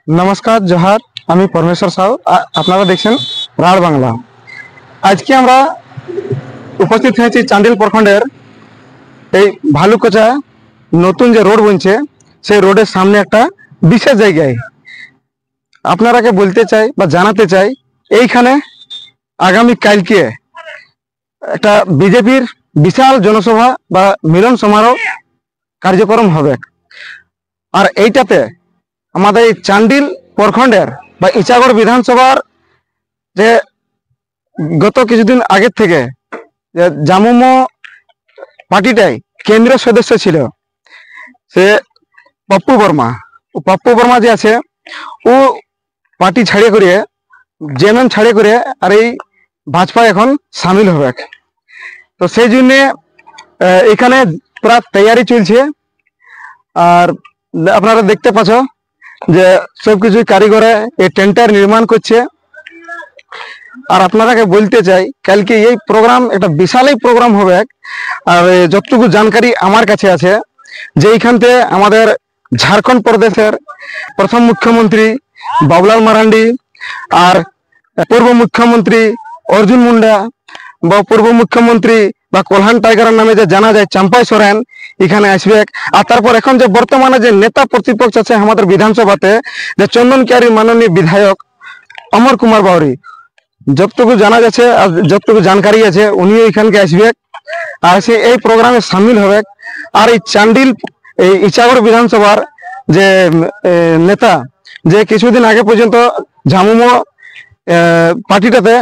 नमस्कार जोहार আমি পরমেশ্বর সাউ আপনারা দেখছেন রাঢ় বাংলা। আজকে আমরা উপস্থিত হয়েছি চান্ডিল প্রখণ্ডের এই ভালুকচা নতুন যে রোড বনছে সেই রোডের সামনে একটা বিশেষ জায়গায় আপনারাকে বলতে চাই বা জানাতে চাই এইখানে আগামী কালকে একটা বিজেপির বিশাল জনসভা বা মিলন সমারোহ কার্যক্রম হবে। আর এইটাতে আমাদের এই চান্ডিল প্রখণ্ডের বা ইচাগড় বিধানসভার যে গত কিছুদিন আগের থেকে যে জামুমো পার্টিটাই কেন্দ্রীয় সদস্য ছিল সে পপ্পু বর্মা যে আছে ও পার্টি ছাড়িয়ে করে জেএমএম ছাড়িয়ে করে আর এই ভাজপা এখন সামিল হবে। তো সেই জন্য এখানে পুরা তৈয়ারি চলছে। আর আপনারা দেখতে পাচ্ছ যে সবকিছু কারিগরে এই টেন্টার নির্মাণ করছে। আর আপনারাকে বলতে চাই কালকে এই প্রোগ্রাম একটা বিশালই প্রোগ্রাম হবে। আর যতটুকু জানকারি আমার কাছে আছে যে এইখানতে আমাদের ঝাড়খণ্ড প্রদেশের প্রথম মুখ্যমন্ত্রী বাবুলাল মারান্ডি আর পূর্ব মুখ্যমন্ত্রী অর্জুন মুন্ডা বা পূর্ব মুখ্যমন্ত্রী বা কোলহান টাইগারের নামে যে জানা যায় চম্পাই সোরেন এখানে আসবে। আর তারপর এখন যে বর্তমানে যে নেতা প্রতিপক্ষ আছে আমাদের বিধানসভাতে যে চন্দনকিয়ারি মাননীয় বিধায়ক অমর কুমার বাউরি, যতটুকু জানা যাচ্ছে আর যতটুকু জানকারি আছে উনিও এখানকে আসবে আর সে এই প্রোগ্রামে সামিল হবে। আর এই চান্ডিল এই ইচাগড় বিধানসভার যে নেতা যে কিছুদিন আগে পর্যন্ত ঝামুমো পার্টিটাতে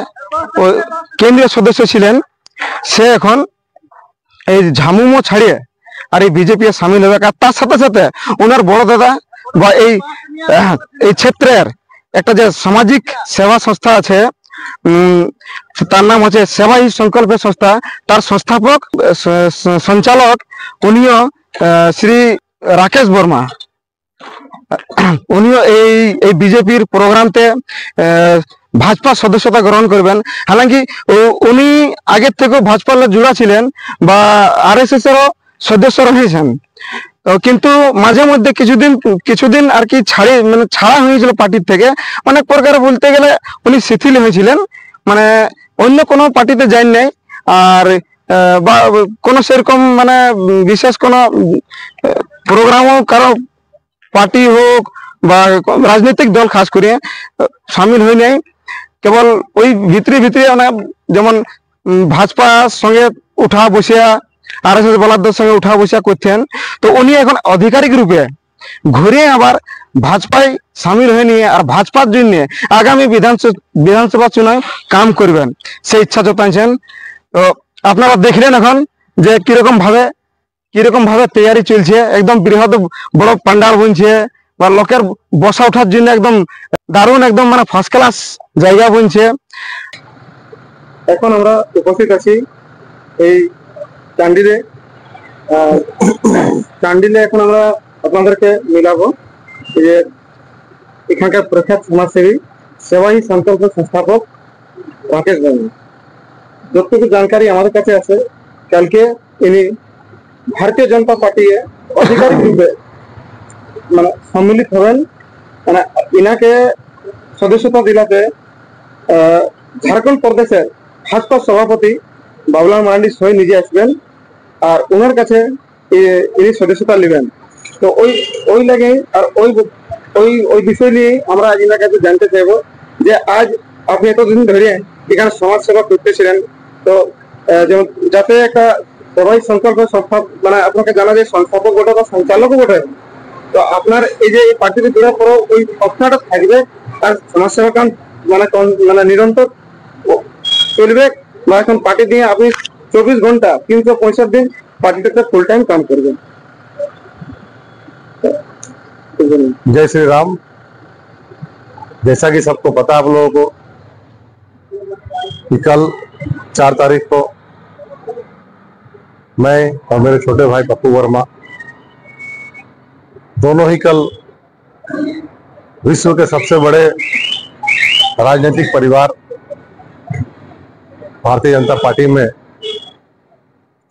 কেন্দ্রীয় সদস্য ছিলেন সে এখন এই ঝামুমো ছাড়িয়ে আর এই বিজেপি সামিল হবে। আর তার সাথে সাথে ওনার বড় দাদা বা এই ক্ষেত্রের একটা যে সামাজিক সেবা সংস্থা আছে তার নাম হচ্ছে সেবা ই সংকল্প সংস্থা, তার সংস্থাপক সঞ্চালক উনিও শ্রী রাকেশ বর্মা, উনিও এই বিজেপির প্রোগ্রামতে ভাজপা সদস্যতা গ্রহণ করবেন। হালাকি উনি আগের থেকেও ভাজপার জুড়া ছিলেন বা আরএসএস এরও সদস্য রয়েছেন, কিন্তু মাঝে মধ্যে কিছুদিন আর কি ছাড়া হয়েছিল পার্টির থেকে। অনেক প্রকার বলতে গেলে উনি শিথিল হয়েছিলেন, মানে অন্য কোনো পার্টিতে যান নাই। আর বা কোনো সেরকম মানে বিশেষ কোনো প্রোগ্রামও কারো পার্টি হোক বা রাজনৈতিক দল খাস করে সামিল হয়ে নাই। কেবল ওই ভিতরে যেমন ভাজপার সঙ্গে উঠা বসিয়া আরএসএস বলারদের সঙ্গে উঠা বসিয়া করতেন, তো উনি এখন আধিকারিক রূপে ঘুরে আবার ভাজপায় সামিল হয়ে নিয়ে আর ভাজপার জন্য আগামী বিধানসভা চুনায় কাম করবেন সেই ইচ্ছা জতাইছেন। তো আপনারা দেখলেন এখন যে কিরকম ভাবে তৈয়ারি চলছে। একদম বৃহৎ বড় পান্ডাল বনছে বা লোকের বসা ওঠার জন্য একদম দারুণ একদম মানে ফার্স্ট ক্লাস জায়গা বনছে। এখন আমরা উপস্থিত আছি এই চান্ডিলে এখন আমরা আপনাদেরকে মিলাবো যে এখানকার প্রখ্যাত সমাজসেবী সেবা ই সংকল্প সংস্থাপক রাকেশ বর্মা। যতটুকু জানকারি আমাদের কাছে আছে কালকে ইনি ভারতীয় জনতা পার্টি আধিকারিক রূপে মানে সম্মিলিত হবেন। মানে ইনাকে সদস্যতা দিলাতে ঝাড়খণ্ড প্রদেশের ভাজপা সভাপতি বাবুলাল মারান্ডি সই নিজে আসবেন আর ওনার কাছে ইনি সদস্যতা নেবেন। তো ওই লাগে আর ওই বিষয় নিয়ে আমরা আজ ইনার কাছে জানতে চাইবো যে আজ আপনি এতদিন ধরে এখানে সমাজ সেবা করতেছিলেন, তো যেমন যাতে একটা সবাই সংকল্প সংস্থা মানে আপনাকে জানা যায় সংস্থাপক বটে বা সঞ্চালকও বটে, তো আপনার এই যে পার্টিতে জোড়া পড়ো ওই সংস্থাটা থাকবে আর সমাজসেবা কাম মানে নিরন্তর চলবে বা এখন পার্টি দিয়ে আপনি 24 ঘন্টা 365 दिन पार्टी फुल टाइम काम करते। जय श्री राम। जैसा कि सबको पता आप लोगों को कि कल 4 तारीख को मैं और मेरे छोटे भाई पप्पू वर्मा दोनों ही कल विश्व के सबसे बड़े राजनीतिक परिवार भारतीय जनता पार्टी में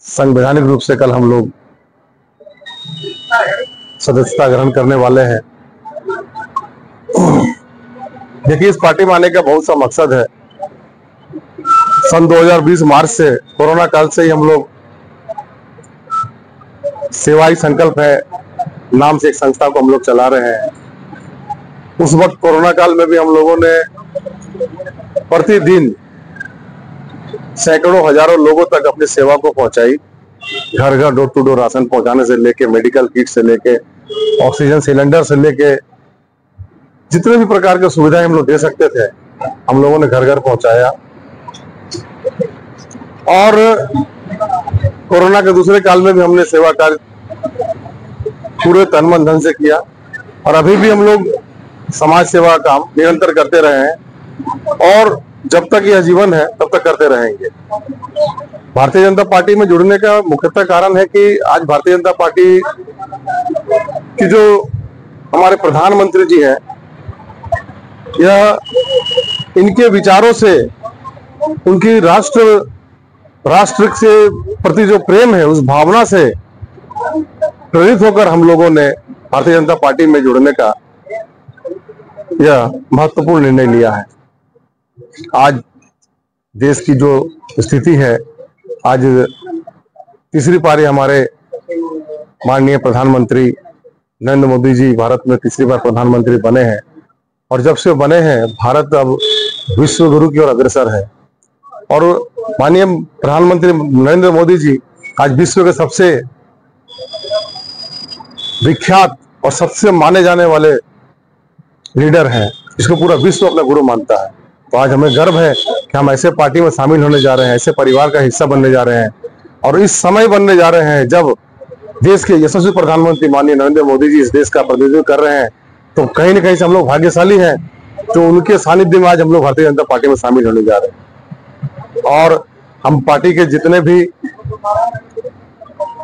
संवैधानिक रूप से कल हम लोग सदस्यता ग्रहण करने वाले हैं। देखिए, इस पार्टी में आने का बहुत सा मकसद है। सन 2020 मार्च से, कोरोना काल से ही हम लोग सेवा ही संकल्प है नाम से एक संस्था को हम लोग चला रहे हैं। उस वक्त कोरोना काल में भी हम लोगों ने प्रतिदिन सैकड़ों हजारों लोगों तक अपनी सेवा को पहुंचाई। घर घर डोर टू डोर राशन पहुंचाने से लेके, मेडिकल किट से लेके, ऑक्सीजन सिलेंडर से लेके, जितने भी प्रकार की सुविधाएं हम लोग दे सकते थे हम लोगों ने घर घर पहुंचाया। और कोरोना के दूसरे काल में भी हमने सेवा कार्य पूरे तन मन धन से किया और अभी भी हम लोग समाज सेवा काम निरंतर करते रहे हैं और जब तक यह जीवन है तब तक करते रहेंगे। भारतीय जनता पार्टी में जुड़ने का मुख्यतः कारण है कि आज भारतीय जनता पार्टी की जो हमारे प्रधानमंत्री जी हैं, यह इनके विचारों से, उनकी राष्ट्र से प्रति जो प्रेम है, उस भावना से प्रेरित होकर हम लोगों ने भारतीय जनता पार्टी में जुड़ने का यह महत्वपूर्ण निर्णय लिया है। आज देश की जो स्थिति है, आज तीसरी पारी हमारे माननीय प्रधानमंत्री नरेंद्र मोदी जी भारत में तीसरी बार प्रधानमंत्री बने हैं और जब से बने हैं भारत अब विश्व गुरु की ओर अग्रसर है। और माननीय प्रधानमंत्री नरेंद्र मोदी जी आज विश्व के सबसे विख्यात और सबसे माने जाने वाले लीडर हैं, इसको पूरा विश्व अपना गुरु मानता है। तो आज हमें गर्व है कि हम ऐसे पार्टी में शामिल होने जा रहे हैं, ऐसे परिवार का हिस्सा बनने जा रहे हैं और इस समय बनने जा रहे हैं जब देश के यशस्वी प्रधानमंत्री माननीय नरेंद्र मोदी जी इस देश का प्रतिनिधित्व कर रहे हैं। तो कहीं न कहीं से हम लोग भाग्यशाली हैं तो उनके सानिध्य में आज हम लोग भारतीय जनता पार्टी में शामिल होने जा रहे हैं। और हम पार्टी के जितने भी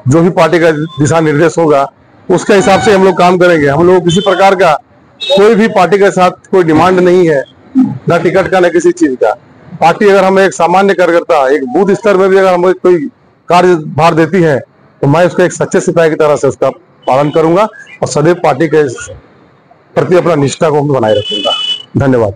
जो भी पार्टी का दिशा निर्देश होगा उसके हिसाब से हम लोग काम करेंगे। हम लोग किसी प्रकार का कोई भी पार्टी के साथ कोई डिमांड नहीं है, ना टिकट का, ना किसी चीज का। पार्टी अगर हमें एक सामान्य कार्यकर्ता, एक बूथ स्तर में भी अगर हमें कोई कार्यभार देती है तो मैं उसको एक सच्चे सिपाही की तरह से उसका पालन करूंगा और सदैव पार्टी के प्रति अपना निष्ठा को बनाए रखूंगा। धन्यवाद।